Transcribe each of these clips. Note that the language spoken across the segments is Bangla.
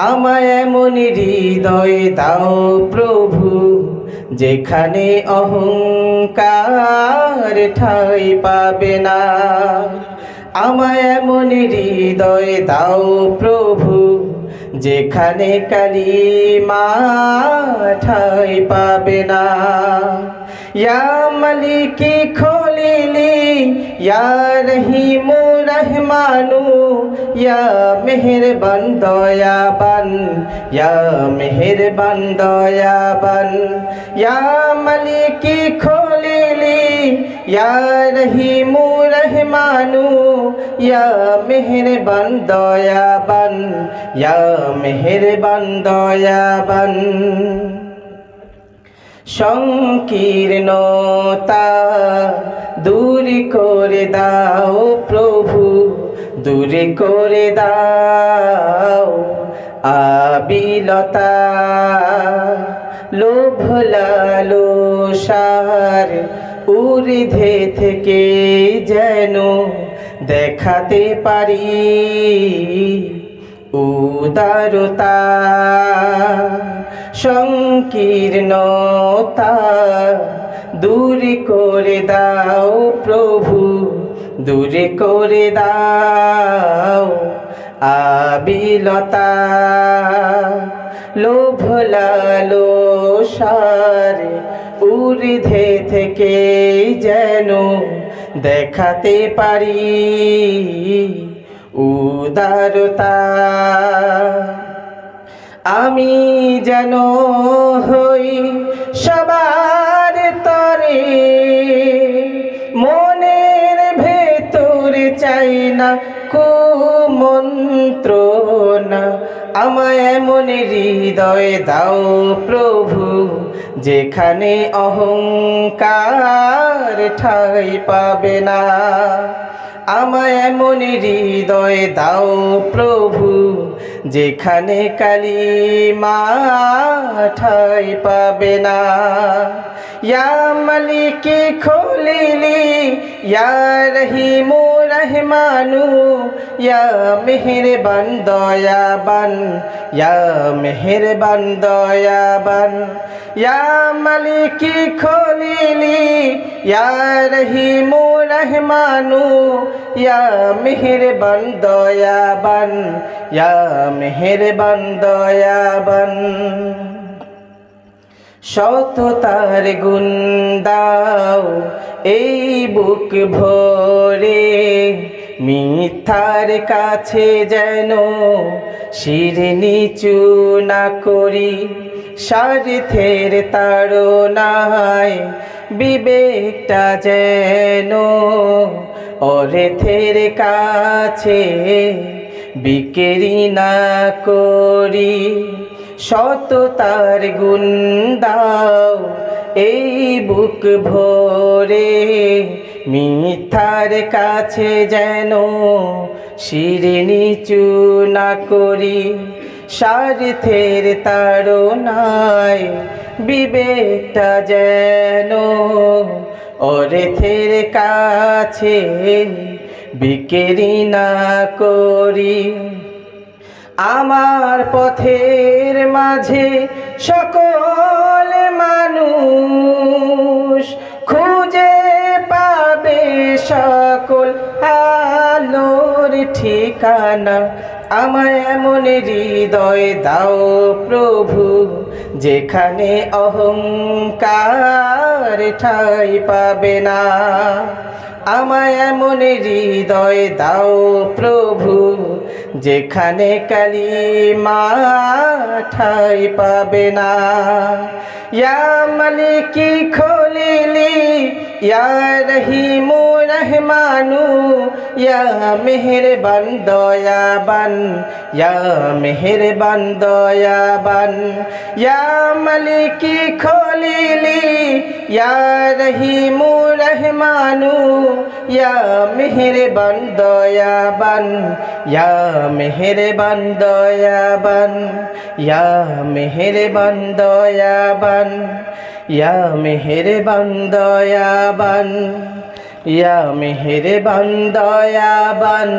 আমায় এমন হৃদয় দাও প্রভু, যেখানে অহংকার ঠাঁই পাবে না। আমায় এমন হৃদয় দাও প্রভু, যেখানে কালিমা ঠাঁই পাবে না। ইয়া মালিকি খলিলি, ইয়া রহিমু রহমানু, ইয়া মেহেরবান দয়াবান, ইয়া মেহেরবান দয়াবান। ইয়া মালিকি খলিলি, ইয়া রহিমু রহমানু, ইয়া মেহেরবান দয়াবান, ইয়া মেহেরবান দয়াবান। সংকীর্ণতা দূর করে দাও প্রভু, দূর করে দাও আবিলতা। লোভ লালসার ঊর্ধ্বে থেকে যেন দেখাতে পারি উদারতা। সংকীর্ণতা দূর করে দাও প্রভু, দূর করে দাও আবিলতা। লোভ লালসার ঊর্ধ্বে থেকে যেন দেখাতে পারি উদারতা। আমি যেন হই সবার তরে, মনের ভেতর চাই না কুমন্ত্রণা। আমায় এমন হৃদয় দাও প্রভু, যেখানে অহংকার ঠাঁই পাবে না। আমায় এমন হৃদয় দাও প্রভু, যেখানে কালিমা ঠাঁই পাবে না। ইয়া মালিকি খলিলি, ইয়া রহিমু রহমানু, ইয়া মেহেরবান দয়াবান, ইয়া মেহেরবান দয়াবান। ইয়া মালিকি খলিলি, ইয়া রহিমু রহমানু, ইয়া মেহেরবান দয়াবান, ইয়া মেহেরবান দয়াবান। সততার গুণ দাও এই বুক ভরে, মিথ্যার কাছে যেন শির নিচু না করি। স্বার্থের তাড়নায় বিবেকটা যেন অর্থের কাছে বিক্রি না করি। সততার গুণ দাও এই বুক ভরে, মিথ্যার কাছে যেন শির নিচু না করি। স্বার্থের তাড়নায় বিবেকটা যেন অর্থের কাছে বিক্রি না করি। আমার পথের মাঝে সকল মানুষ খুঁজে পাবে সকল আলোর ঠিকানা। আমায় এমন হৃদয় দাও প্রভু, যেখানে অহংকার ঠাঁই পাবে না। আমায় এমন হৃদয় দাও প্রভু, যেখানে কালিমা ঠাঁই পাবে না। ইয়া মালিকি খলিলি, ইয়া রহিমু রহমানু, ইয়া মেহেরবান দয়াবান, ইয়া মেহেরবান দয়াবান। ইয়া মালিকি খলিলি, ইয়া রহিমু রহমানু, ইয়া মেহেরবান দয়াবান, ইয়া মেহেরবান দয়াবান, ইয়া মেহেরবান দয়াবান, ইয়া মেহেরবান দয়াবান, ইয়া মেহেরবান দয়াবান,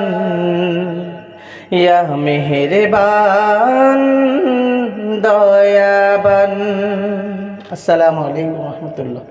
ইয়া মেহেরবান দয়াবান। আসসালামু আলাইকুম ওয়া রাহমাতুল্লাহ।